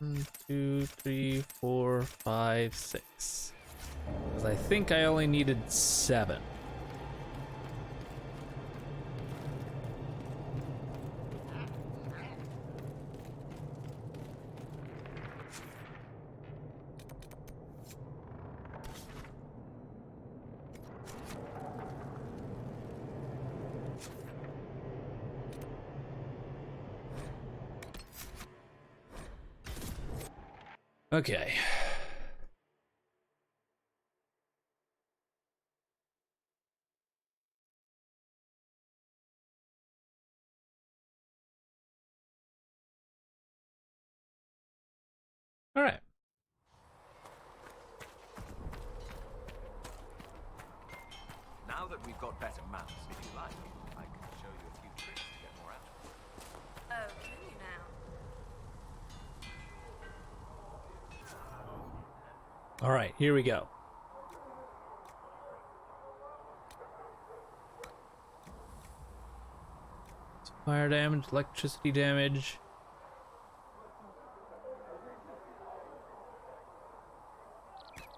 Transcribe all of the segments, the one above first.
1, 2, 3, 4, 5, 6. Because I think I only needed 7. Okay. All right. Now that we've got better maps, if you like, I can show you a few tricks to get more out of it. Oh, can you now? All right, here we go. Fire damage, electricity damage.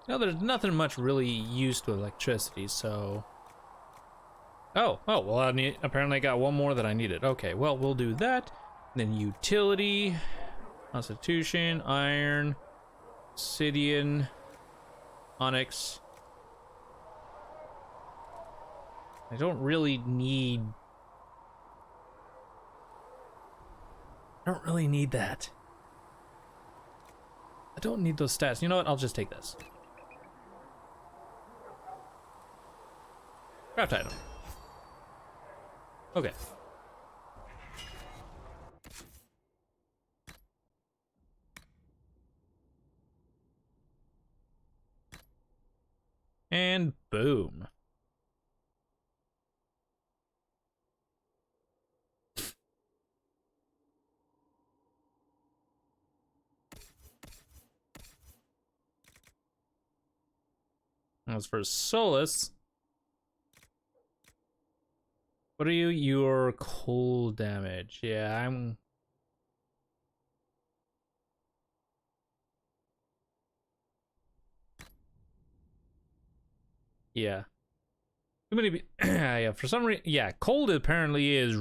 No, there's nothing much really used to electricity, so... Oh, well, apparently I got one more that I needed. Okay, well, we'll do that. Then utility, constitution, iron, obsidian, onyx. I don't really need... I don't really need that. I don't need those stats. You know what? I'll just take this. Craft item. Okay. And boom. As for Solus, what are you? Your cold damage. Yeah, I'm... Yeah. Too many... yeah, for some reason... Yeah, cold apparently is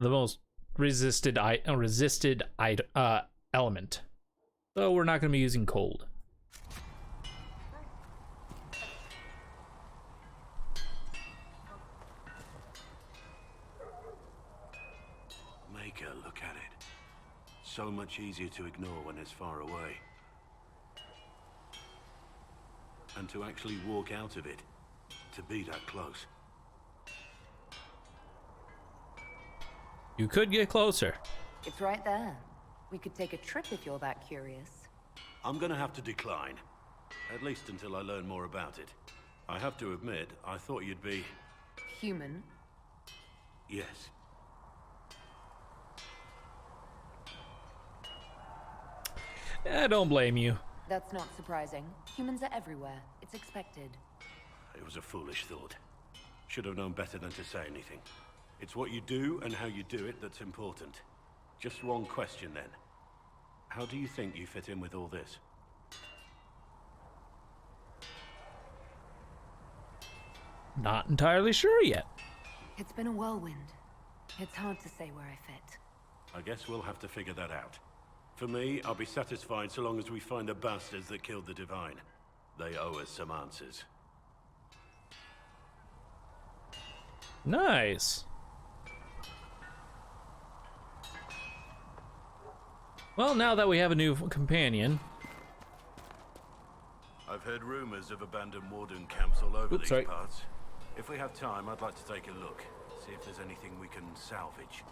the most resisted element. So we're not going to be using cold. Look at it. So much easier to ignore when it's far away. And to actually walk out of it, to be that close. You could get closer. It's right there. We could take a trip if you're that curious. I'm gonna have to decline. At least until I learn more about it. I have to admit, I thought you'd be... Human? Yes. I don't blame you. That's not surprising. Humans are everywhere. It's expected. It was a foolish thought. Should have known better than to say anything. It's what you do and how you do it that's important. Just one question then. How do you think you fit in with all this? Not entirely sure yet. It's been a whirlwind. It's hard to say where I fit. I guess we'll have to figure that out. For me, I'll be satisfied so long as we find the bastards that killed the Divine. They owe us some answers. Nice. Well, now that we have a new companion... I've heard rumors of abandoned warden camps all over these sorry. parts. If we have time, I'd like to take a look. See if there's anything we can salvage.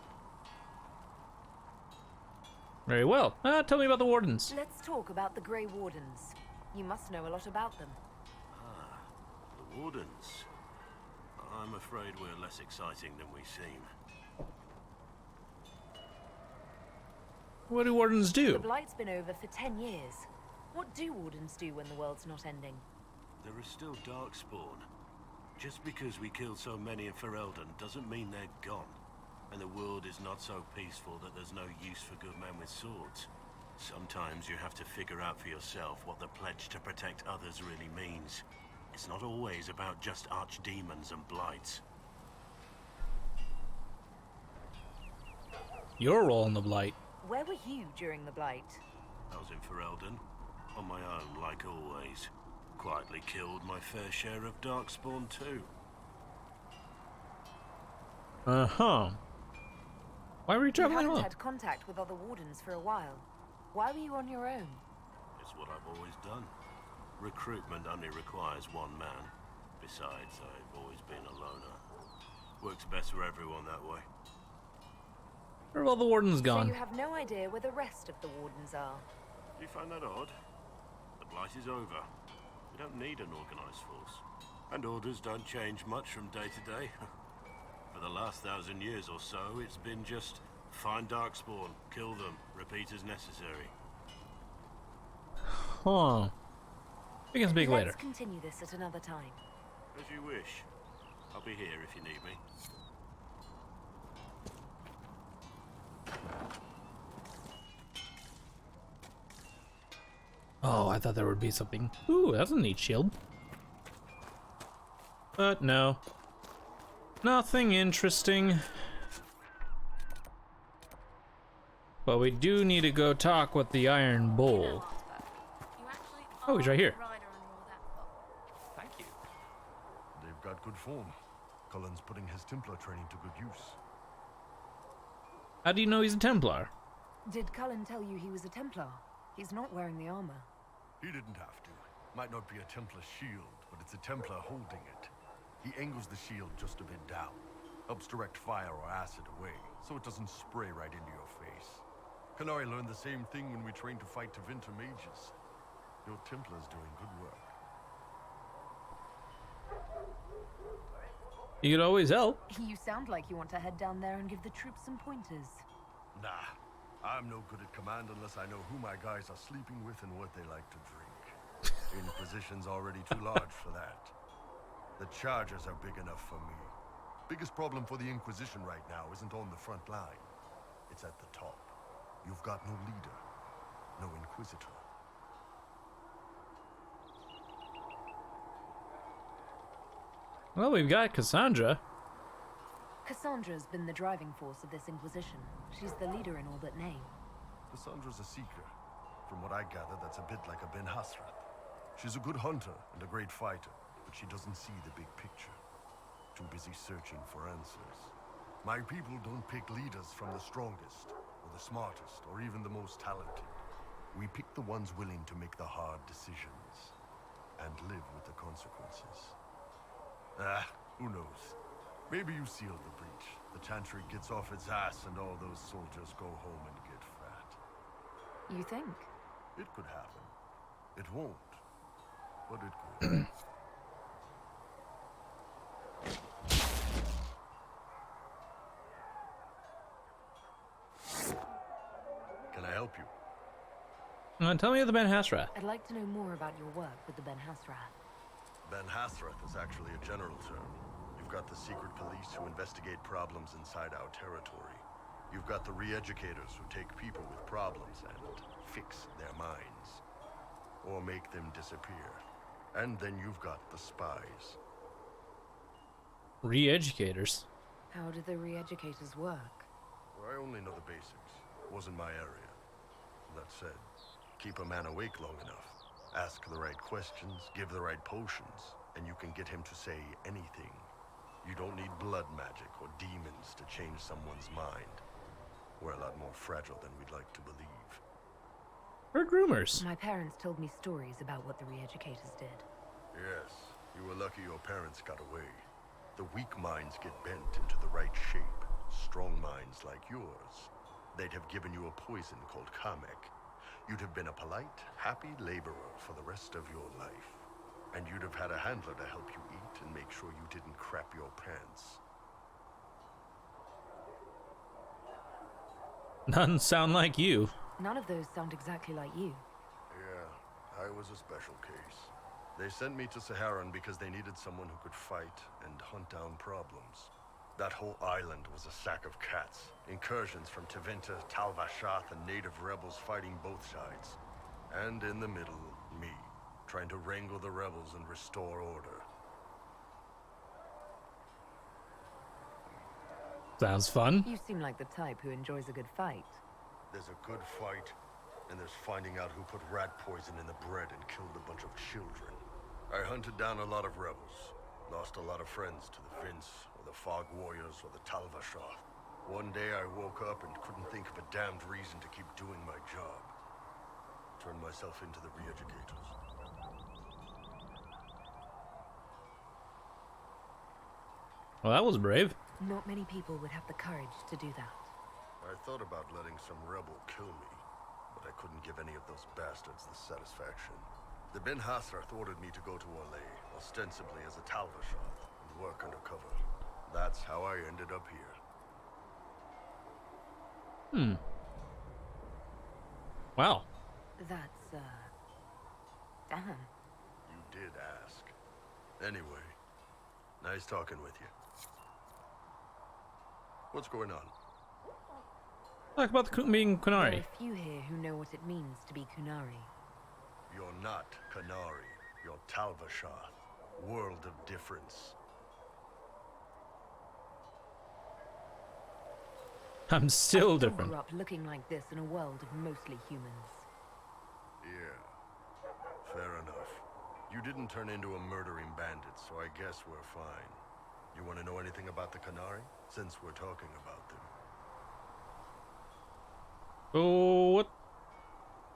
Very well. Tell me about the Wardens. Let's talk about the Grey Wardens. You must know a lot about them. Ah, the Wardens. I'm afraid we're less exciting than we seem. What do Wardens do? The Blight's been over for 10 years. What do Wardens do when the world's not ending? There is still Darkspawn. Just because we killed so many in Ferelden doesn't mean they're gone. And the world is not so peaceful that there's no use for good men with swords. Sometimes you have to figure out for yourself what the pledge to protect others really means. It's not always about just archdemons and blights. Your role in the Blight. Where were you during the Blight? I was in Ferelden, on my own like always. Quietly killed my fair share of Darkspawn too. Uh-huh. Why were you You traveling haven't alone? had contact with other wardens for a while. Why were you on your own? It's what I've always done. Recruitment only requires one man. Besides, I've always been a loner. Works best for everyone that way. Where have all the wardens So gone? you have no idea where the rest of the wardens are. Do you find that odd? The Blight is over. We don't need an organized force. And orders don't change much from day to day. For the last 1,000 years or so, it's been just find Darkspawn, kill them, repeat as necessary. Huh. We can speak later. Let's continue this at another time. As you wish. I'll be here if you need me. Oh, I thought there would be something. Ooh, that's a neat shield. But no. Nothing interesting. But we do need to go talk with the Iron Bull. Oh, he's right here. Thank you. They've got good form. Cullen's putting his Templar training to good use. How do you know he's a Templar? Did Cullen tell you he was a Templar? He's not wearing the armor. He didn't have to. Might not be a Templar shield, but it's a Templar holding it. He angles the shield just a bit down. Helps direct fire or acid away, so it doesn't spray right into your face. Canary learned the same thing when we trained to fight Tevinter mages. Your Templar's doing good work. You could always help. You sound like you want to head down there and give the troops some pointers. Nah, I'm no good at command unless I know who my guys are sleeping with and what they like to drink. Inquisition's already too large for that. The Chargers are big enough for me. Biggest problem for the Inquisition right now isn't on the front line. It's at the top. You've got no leader, no Inquisitor. Well, we've got Cassandra. Cassandra's been the driving force of this Inquisition. She's the leader in all but name. Cassandra's a seeker. From what I gather, that's a bit like a Ben Hasrath. She's a good hunter and a great fighter, but she doesn't see the big picture. Too busy searching for answers. My people don't pick leaders from the strongest, or the smartest, or even the most talented. We pick the ones willing to make the hard decisions, and live with the consequences. Who knows? Maybe you sealed the breach. The Chantry gets off its ass and all those soldiers go home and get fat. You think? It could happen. It won't, but it could. Can I help you? Tell me of the Ben Hasrath. I'd like to know more about your work with the Ben Hasrath. Ben Hasrath is actually a general term. You've got the secret police who investigate problems inside our territory. You've got the re-educators who take people with problems and fix their minds. Or make them disappear. And then you've got the spies. Re-educators. How do the re-educators work? Well, I only know the basics. Wasn't my area. That said, keep a man awake long enough. Ask the right questions, give the right potions, and you can get him to say anything. You don't need blood magic or demons to change someone's mind. We're a lot more fragile than we'd like to believe. Heard rumors. My parents told me stories about what the re-educators did. Yes, you were lucky your parents got away. The weak minds get bent into the right shape. Strong minds like yours. They'd have given you a poison called Kamek. You'd have been a polite, happy laborer for the rest of your life. And you'd have had a handler to help you eat and make sure you didn't crap your pants. None sound like you. None of those sound exactly like you. Yeah, I was a special case. They sent me to Saharan because they needed someone who could fight and hunt down problems. That whole island was a sack of cats. Incursions from Tevinter, Tal Vashath, and native rebels fighting both sides. And in the middle, me, trying to wrangle the rebels and restore order. Sounds fun. You seem like the type who enjoys a good fight. There's a good fight, and there's finding out who put rat poison in the bread and killed a bunch of children. I hunted down a lot of rebels. Lost a lot of friends to the Vince, or the Fog Warriors, or the Tal Vashath. One day I woke up and couldn't think of a damned reason to keep doing my job. Turned myself into the re-educators. Well, that was brave. Not many people would have the courage to do that. I thought about letting some rebel kill me, but I couldn't give any of those bastards the satisfaction. The Ben Hasrath ordered me to go to Orlais, ostensibly as a Tal Vashath, and work undercover. That's how I ended up here. Wow. That's, damn. You did ask. Anyway, nice talking with you. What's going on? Talk about being There are Kunari. a few here who know what it means to be Kunari. You're not Kanari. You're Tal Vashath. World of difference. I'm still I different. grew up looking like this in a world of mostly humans. Yeah, fair enough. You didn't turn into a murdering bandit, so I guess we're fine. You want to know anything about the Kanari? Since we're talking about them. Oh,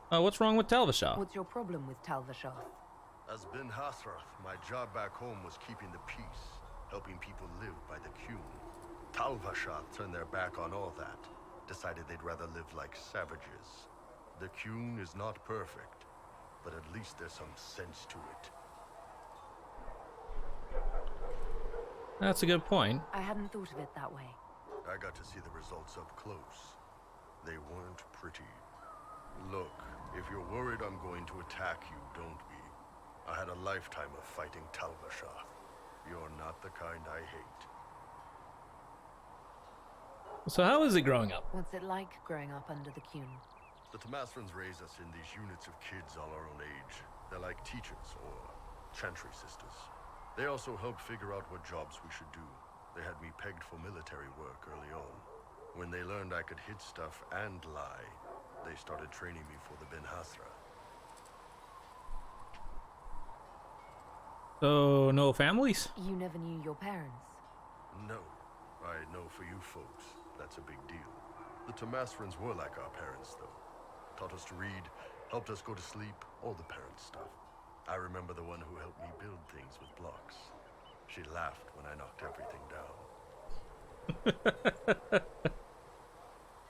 what's wrong with Tal Vashath? What's your problem with Tal Vashath? As Ben Hasrath, my job back home was keeping the peace, helping people live by the Qun. Tal Vashath turned their back on all that, decided they'd rather live like savages. The Qun is not perfect, but at least there's some sense to it. That's a good point. I hadn't thought of it that way. I got to see the results up close. They weren't pretty. Look, if you're worried I'm going to attack you, don't be. I had a lifetime of fighting Tal Vashath. You're not the kind I hate. So how is it growing up? What's it like growing up under the Qun? The Tamasrans raise us in these units of kids all our own age. They're like teachers or chantry sisters. They also help figure out what jobs we should do. They had me pegged for military work early on. When they learned I could hit stuff and lie, they started training me for the Ben Hasra. So no families? You never knew your parents. No, I know for you folks, that's a big deal. The Tamasrans were like our parents, though. Taught us to read, helped us go to sleep, all the parent stuff. I remember the one who helped me build things with blocks. She laughed when I knocked everything down.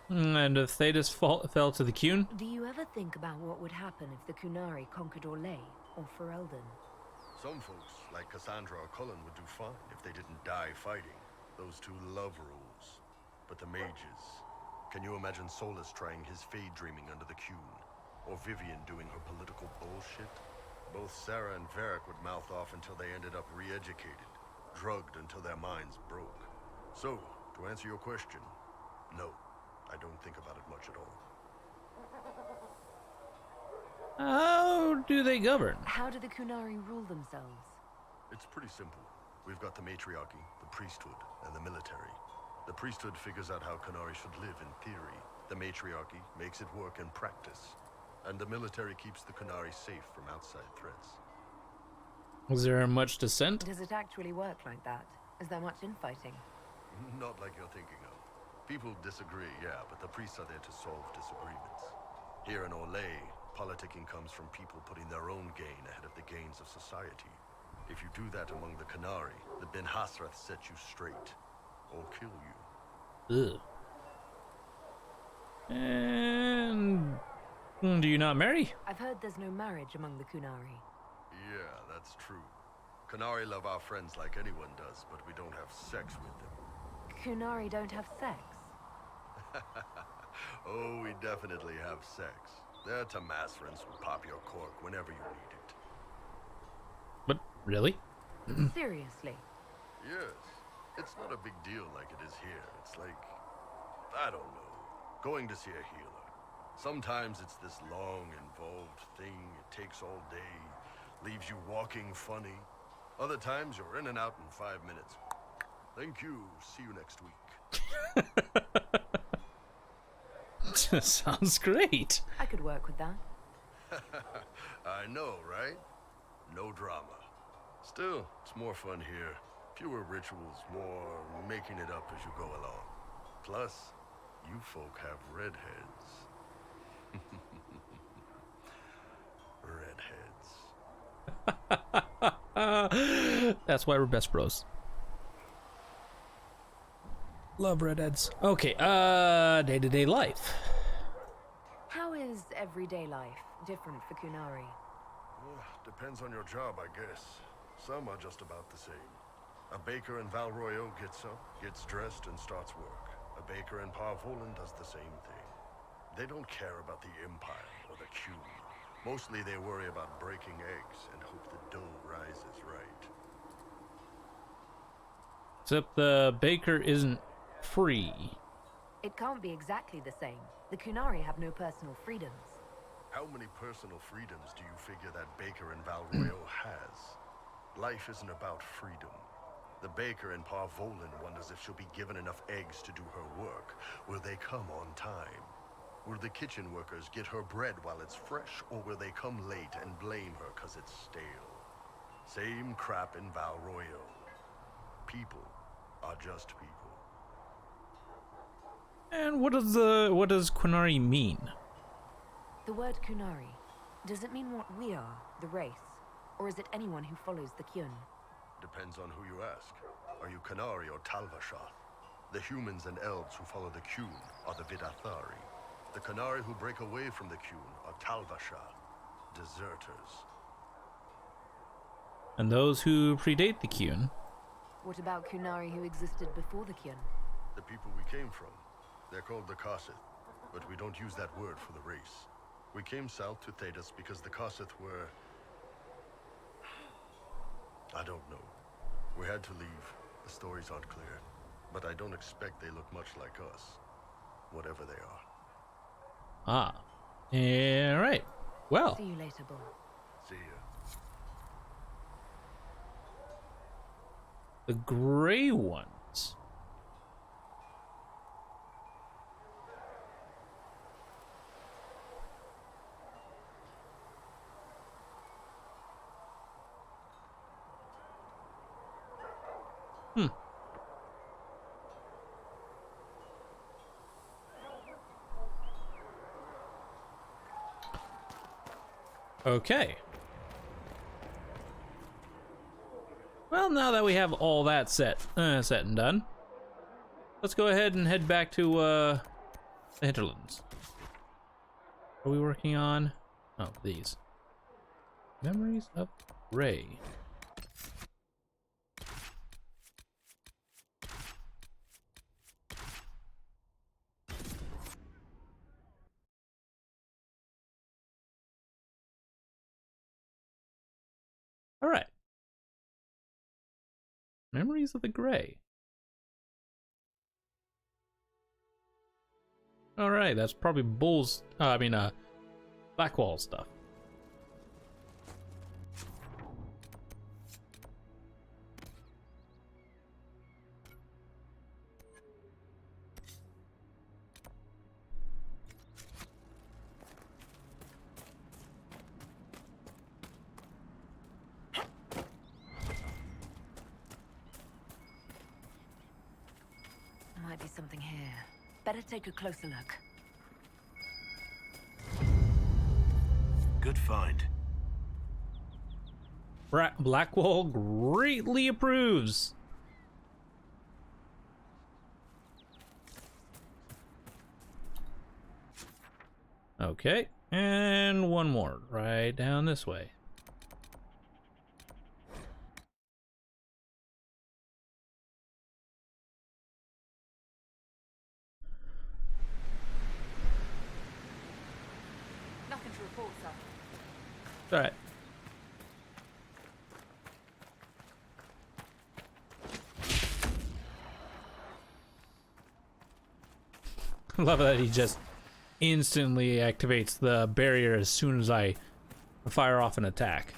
And if they just fell to the Qun? Do you ever think about what would happen if the Kunari conquered Orlais or Ferelden? Some folks, like Cassandra or Cullen, would do fine if they didn't die fighting. Those two love rules. But the mages... Can you imagine Solus trying his fade dreaming under the Qun? Or Vivian doing her political bullshit? Both Sarah and Varric would mouth off until they ended up re-educated, drugged until their minds broke. So, to answer your question, no, I don't think about it much at all. How do they govern? How do the Kunari rule themselves? It's pretty simple. We've got the matriarchy, the priesthood, and the military. The priesthood figures out how Kunari should live in theory. The matriarchy makes it work in practice. And the military keeps the Kunari safe from outside threats. Was there much dissent? Does it actually work like that? Is there much infighting? Not like you're thinking of. People disagree, yeah, but the priests are there to solve disagreements. Here in Orlais, politicking comes from people putting their own gain ahead of the gains of society. If you do that among the Kunari, the Ben Hasrath set you straight. Or kill you. Ugh. And... do you not marry? I've heard there's no marriage among the Kunari. Yeah, that's true. Kunari love our friends like anyone does, but we don't have sex with them. Kunari don't have sex? Oh, we definitely have sex. They're Tamasrans who pop your cork whenever you need it. But really? Seriously? Yes. It's not a big deal like it is here. It's like, I don't know, going to see a healer. Sometimes it's this long, involved thing. It takes all day, leaves you walking funny. Other times you're in and out in 5 minutes. Thank you. See you next week. Sounds great. I could work with that. I know, right? No drama. Still, it's more fun here. Fewer rituals, more making it up as you go along. Plus, you folk have redheads. Redheads. That's why we're best bros. Love redheads. Okay, day-to-day life. How is everyday life different for Kunari? Depends on your job, I guess. Some are just about the same. A baker in Valroyo gets up, gets dressed, and starts work. A baker in Parvolan does the same thing. They don't care about the Empire or the Q. Mostly they worry about breaking eggs and hope the dough rises right. Except the baker isn't free. It can't be exactly the same. The Kunari have no personal freedoms. How many personal freedoms do you figure that baker in Valroyo has? Life isn't about freedom. The baker in Parvolan wonders if she'll be given enough eggs to do her work. Will they come on time? Will the kitchen workers get her bread while it's fresh, or will they come late and blame her because it's stale? Same crap in Valroyo. People are just people. And what does Kunari mean? The word Kunari, does it mean what we are, the race? Or is it anyone who follows the Kyun? Depends on who you ask. Are you Kunari or Talvashath? The humans and elves who follow the Kyun are the Vidathari. The Kunari who break away from the Kyun are Talvashath, deserters. And those who predate the Kyun? What about Kunari who existed before the Kyun? The people we came from. They're called the Kasith, but we don't use that word for the race. We came south to Thedas because the Kasith were... I don't know. We had to leave. The stories aren't clear. But I don't expect they look much like us. Whatever they are. Ah. Alright. Well. See you later, Bull. See ya. The gray ones. Okay. Well, now that we have all that set and done, let's go ahead and head back to the hinterlands. What are we working on? Oh, these. Memories of Ray. All right. Memories of the Gray. All right, that's probably Bull's. Blackwall stuff. Might be something here. Better take a closer look. Good find. Blackwall greatly approves. Okay, and one more right down this way. Nothing to report, sir. All right. Love that he just instantly activates the barrier as soon as I fire off an attack.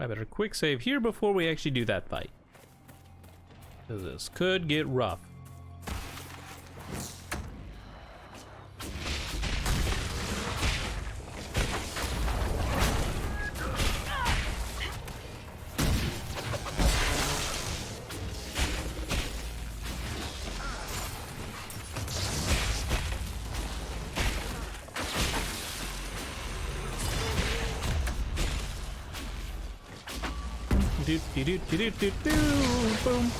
I better quick save here before we actually do that fight. 'Cause this could get rough. Do do do do do do do boom.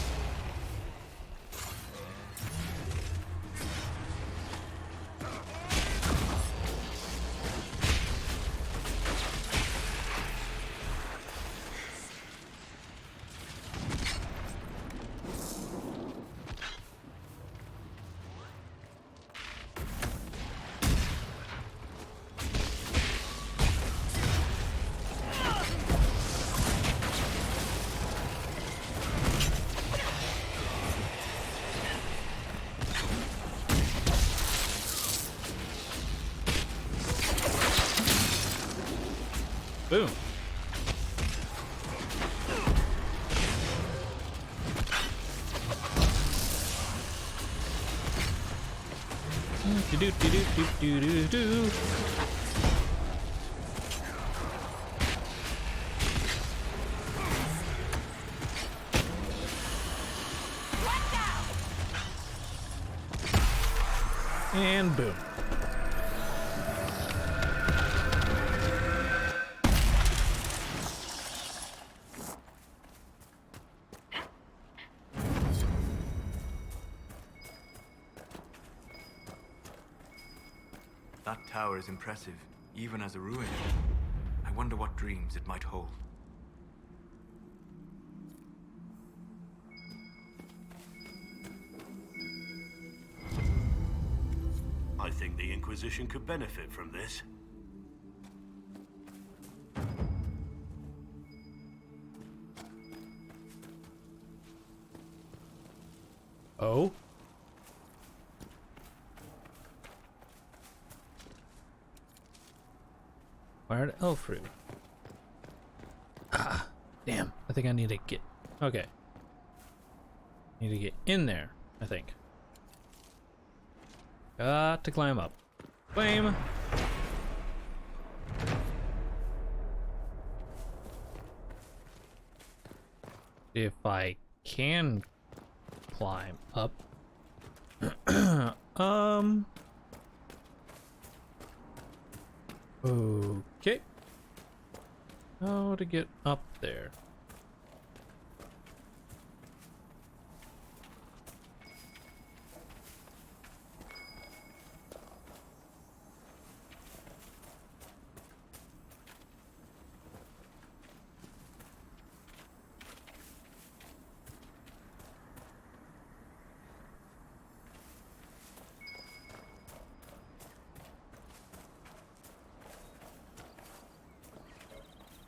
Boom. Do do do do do do do. And boom. That tower is impressive, even as a ruin. I wonder what dreams it might hold. I think the Inquisition could benefit from this. Oh? Wired elf fruit. Ah, damn. I think I need to get... Okay. Need to get in there, I think. Got to climb up. Flame. If I can climb up. Okay. How to get up there?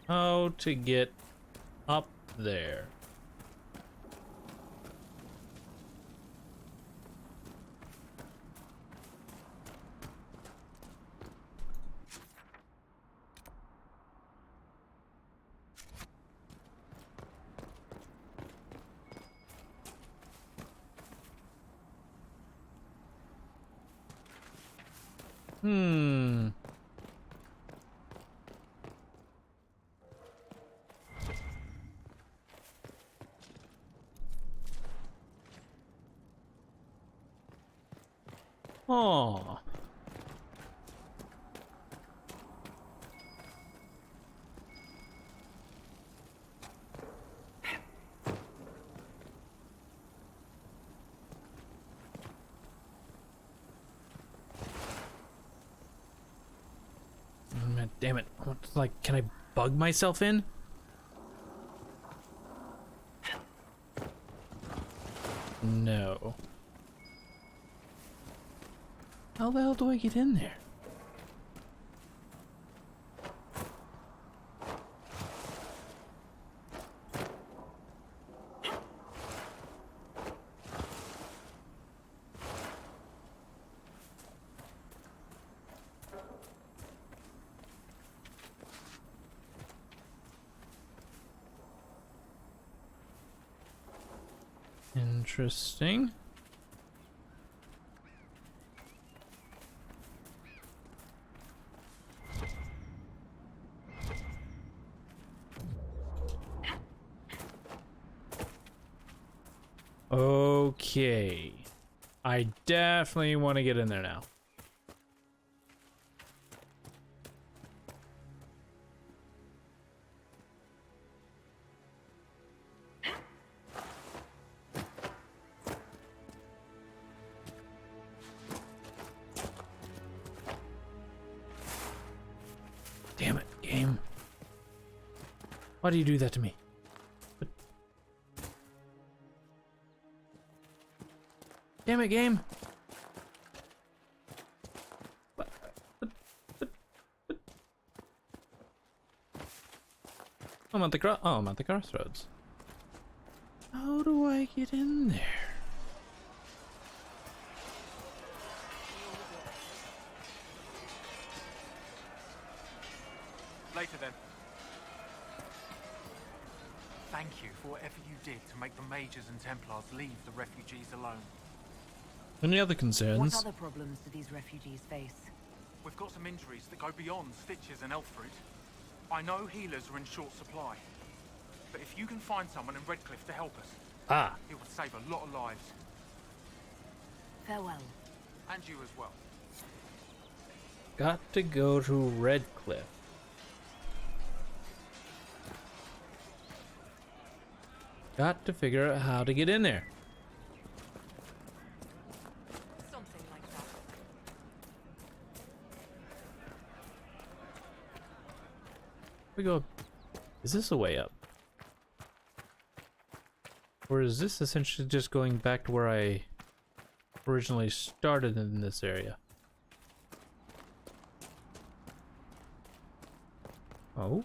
How to get up there? Oh. Man, damn it. What's like, can I bug myself in? No. careful. How the hell do I get in there? Interesting. Okay. I definitely want to get in there now. Damn it, game. Why do you do that to me? Damn it, game. I'm at the I'm at the crossroads. How do I get in there? Later then. Thank you for whatever you did to make the mages and Templars leave the refugees alone. Any other What concerns? other problems do these refugees face? We've got some injuries that go beyond stitches and elf fruit. I know healers are in short supply, but if you can find someone in Redcliffe to help us, Ah, it would save a lot of lives. Farewell. And you as well. got to go to Redcliffe. Got to figure out how to get in there. Something like that. We go. Is this a way up? Or is this essentially just going back to where I originally started in this area? Oh.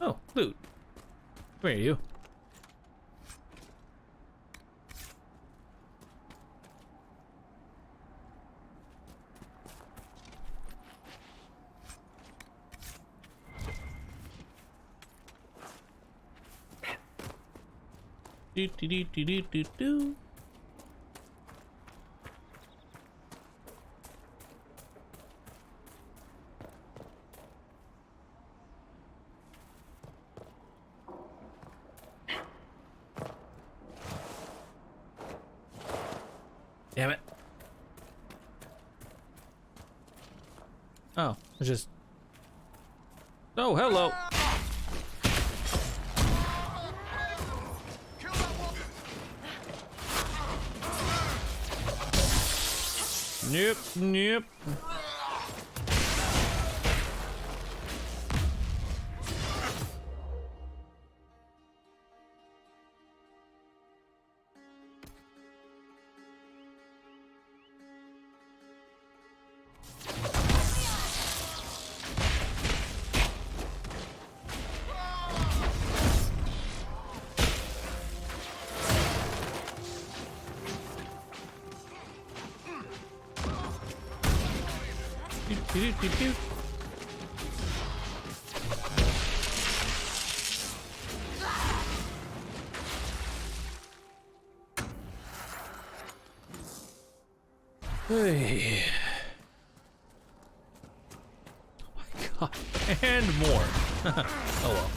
Oh, loot. Come here, you. Do do do do do do do. Damn it. Oh, it's just. Oh, hello. Nope, nope. Do, do, do, do. Hey. Oh my god. And more. Oh well.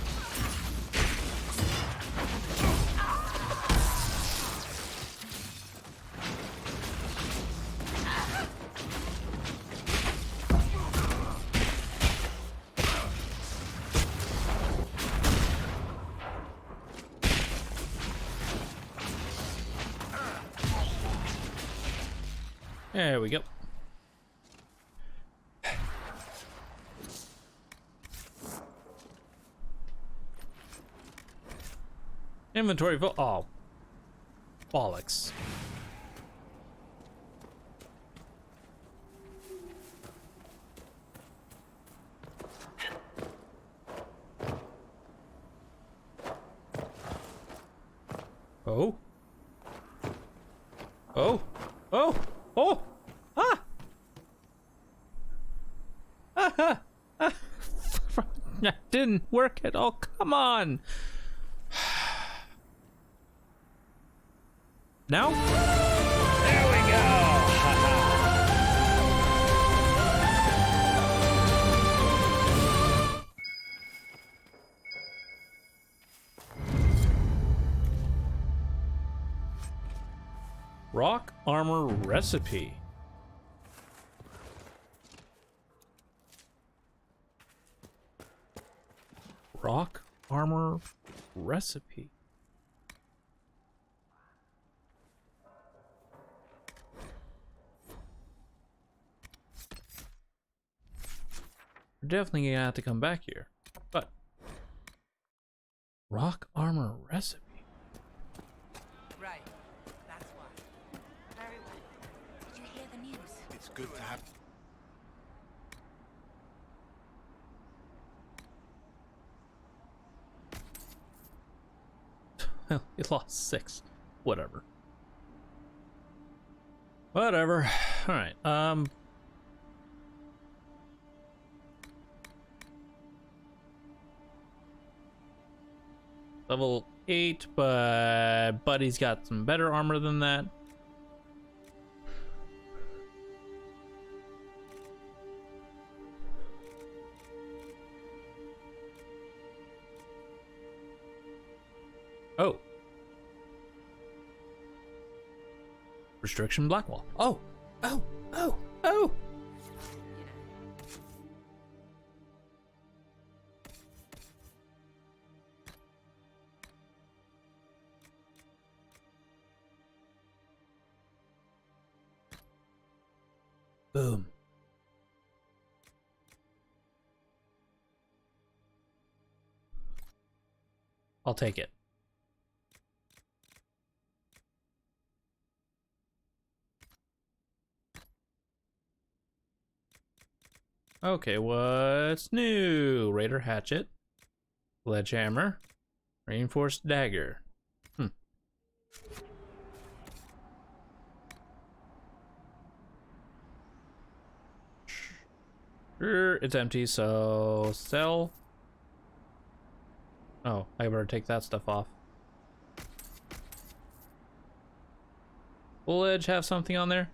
There we go. Inventory full. Oh, bollocks. Oh. Oh. Oh. Oh. Ah. Ah. Ah. That didn't work at all. Come on. Now? There we go. Rock armor recipe. Rock armor recipe. We're definitely gonna have to come back here. But rock armor recipe. Right. That's why. Very well. Did you hear the news? It's good to have. Well, he lost 6. Whatever. Whatever. Alright, level 8, but Buddy's got some better armor than that. Oh. Restriction Blackwall. Oh. Oh. Oh. Oh. Boom. I'll take it. Okay, what's new? Raider hatchet, sledgehammer, reinforced dagger. Sure, it's empty, so sell. Oh, I better take that stuff off. Full Edge have something on there?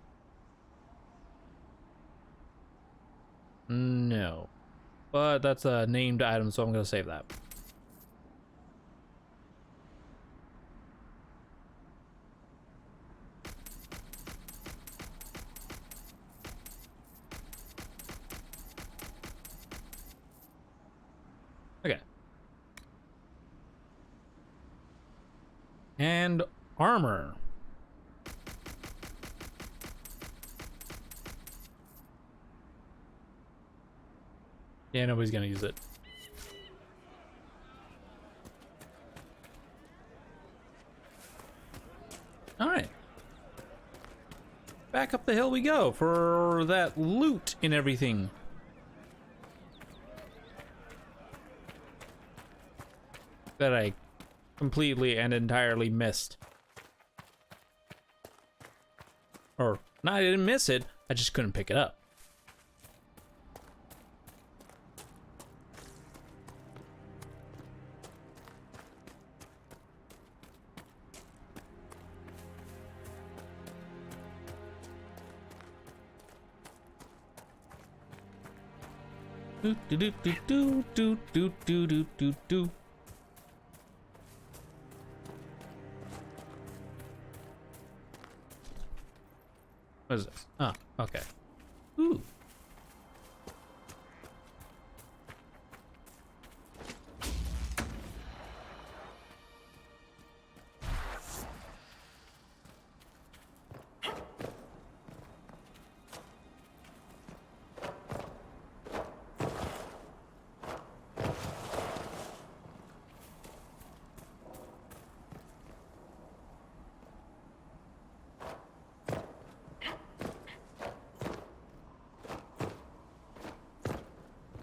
No. But that's a named item, so I'm gonna save that. Okay. And armor. Yeah, nobody's gonna use it. All right. Back up the hill we go for that loot and everything. That I completely and entirely missed. Or, no, I didn't miss it, I just couldn't pick it up. Do do do do do do do do do do. What is this? Oh, okay. Ooh.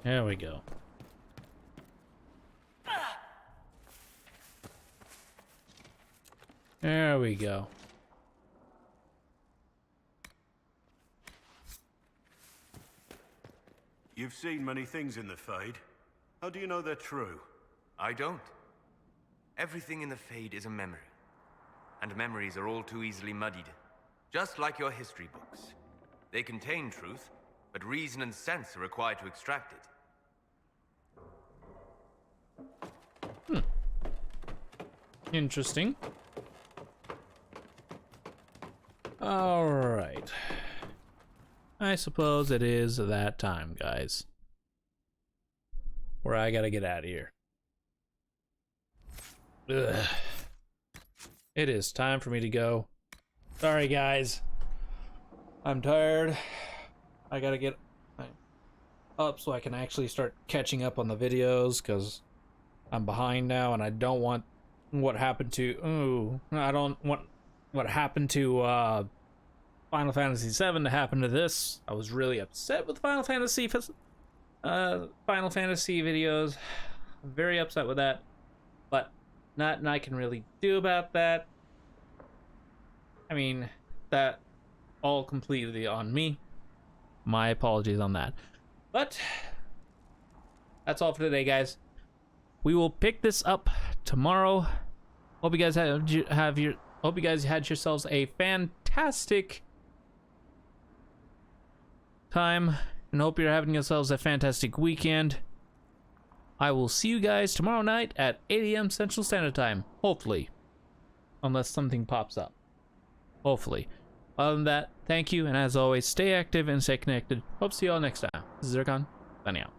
There we go. There we go. You've seen many things in the Fade. How do you know they're true? I don't. Everything in the Fade is a memory. And memories are all too easily muddied. Just like your history books. They contain truth, but reason and sense are required to extract it. Interesting. Alright. I suppose it is that time, guys. Where I gotta get out of here. Ugh. It is time for me to go. Sorry, guys. I'm tired. I gotta get up so I can actually start catching up on the videos, because I'm behind now and I don't want what happened to... I don't want what happened to Final Fantasy VII to happen to this. I was really upset with Final Fantasy videos. I'm very upset with that, but nothing I can really do about that. I mean, that all completely on me. My apologies on that. But that's all for today, guys. We will pick this up tomorrow. Hope you guys hope you guys had yourselves a fantastic time, and hope you're having yourselves a fantastic weekend. I will see you guys tomorrow night at 8 a.m. Central Standard Time, hopefully, unless something pops up. Hopefully. Other than that, thank you, and as always, stay active and stay connected. Hope to see you all next time. This is Zircon, signing out.